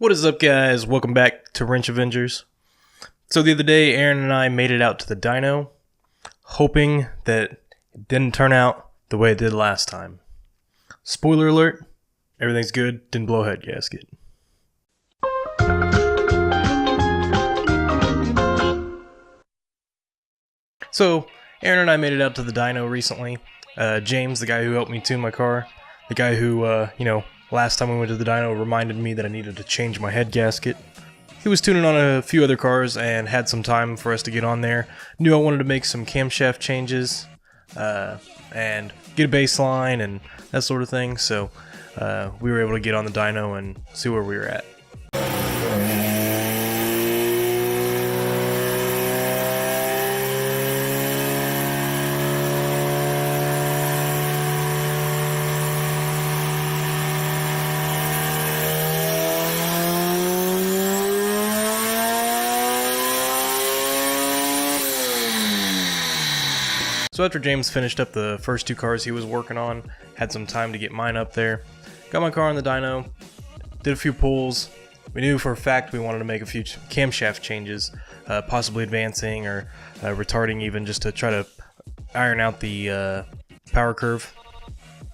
What is up, guys? Welcome back to Wrench Avengers. So the other day, Aaron and I made it out to the dyno, hoping that it didn't turn out the way it did last time. Spoiler alert, everything's good, didn't blow a head gasket. So, Aaron and I made it out to the dyno recently. James, the guy who helped me tune my car, the guy who, last time we went to the dyno reminded me that I needed to change my head gasket. He was tuning on a few other cars and had some time for us to get on there. Knew I wanted to make some camshaft changes and get a baseline and that sort of thing. So we were able to get on the dyno and see where we were at. So after James finished up the first two cars he was working on, had some time to get mine up there, got my car on the dyno, did a few pulls. We knew for a fact we wanted to make a few camshaft changes, possibly advancing or retarding even, just to try to iron out the power curve.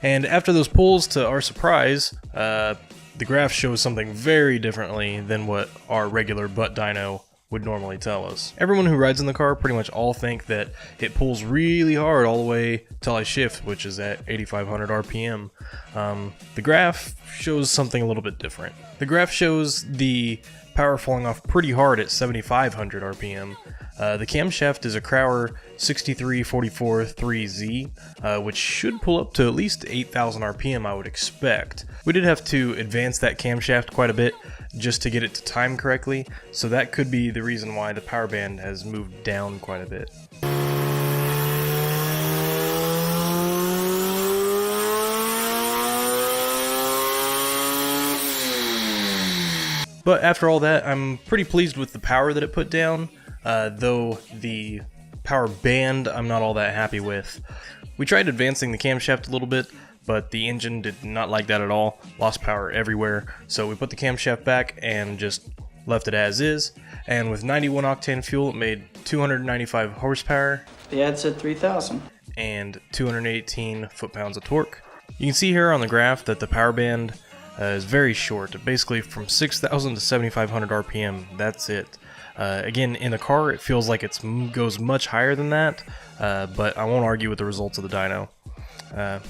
And after those pulls, to our surprise, the graph shows something very differently than what our regular butt dyno would normally tell us. Everyone who rides in the car pretty much all think that it pulls really hard all the way till I shift, which is at 8,500 RPM. The graph shows something a little bit different. The graph shows the power falling off pretty hard at 7,500 RPM. The camshaft is a Crowler 6344-3Z, which should pull up to at least 8,000 RPM, I would expect. We did have to advance that camshaft quite a bit just to get it to time correctly, so that could be the reason why the power band has moved down quite a bit. But after all that, I'm pretty pleased with the power that it put down, though the power band I'm not all that happy with. We tried advancing the camshaft a little bit, but the engine did not like that at all, lost power everywhere, so we put the camshaft back and just left it as is, and with 91 octane fuel it made 295 horsepower. The ad said 3,000. And 218 foot-pounds of torque. You can see here on the graph that the power band is very short, basically from 6,000 to 7,500 RPM, that's it. Again, in the car it feels like it goes much higher than that, but I won't argue with the results of the dyno.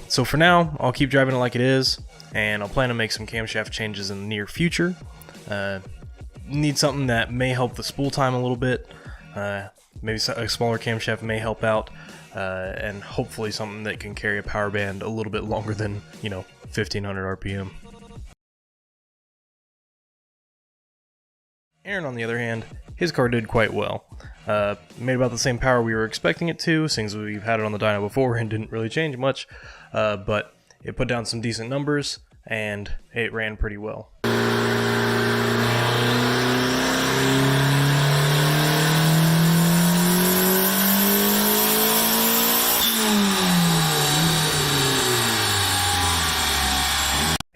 So for now, I'll keep driving it like it is, and I'll plan to make some camshaft changes in the near future. Need something that may help the spool time a little bit, maybe a smaller camshaft may help out, and hopefully something that can carry a power band a little bit longer than, 1,500 RPM. Aaron, on the other hand, his car did quite well. Made about the same power we were expecting it to, since we've had it on the dyno before and didn't really change much, but it put down some decent numbers, and it ran pretty well.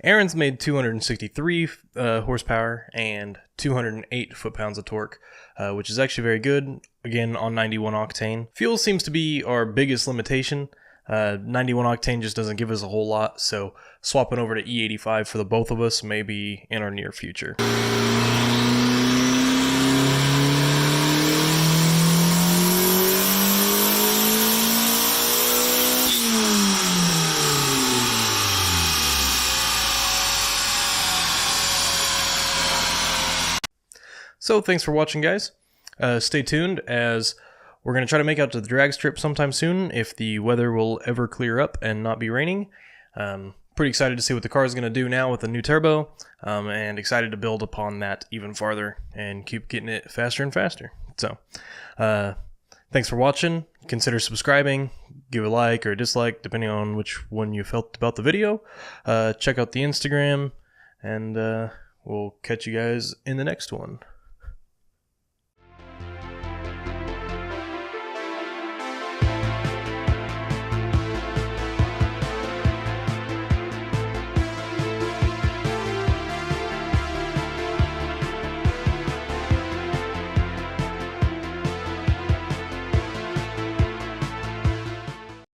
Aaron's made 263 horsepower and 208 foot-pounds of torque, which is actually very good, again on 91 octane. Fuel seems to be our biggest limitation. 91 octane just doesn't give us a whole lot, so swapping over to E85 for the both of us may be in our near future. So thanks for watching, guys. Stay tuned, as we're going to try to make out to the drag strip sometime soon if the weather will ever clear up and not be raining. Pretty excited to see what the car is going to do now with the new turbo, and excited to build upon that even farther and keep getting it faster and faster. So thanks for watching. Consider subscribing, give a like or a dislike depending on which one you felt about the video. Check out the Instagram, and we'll catch you guys in the next one.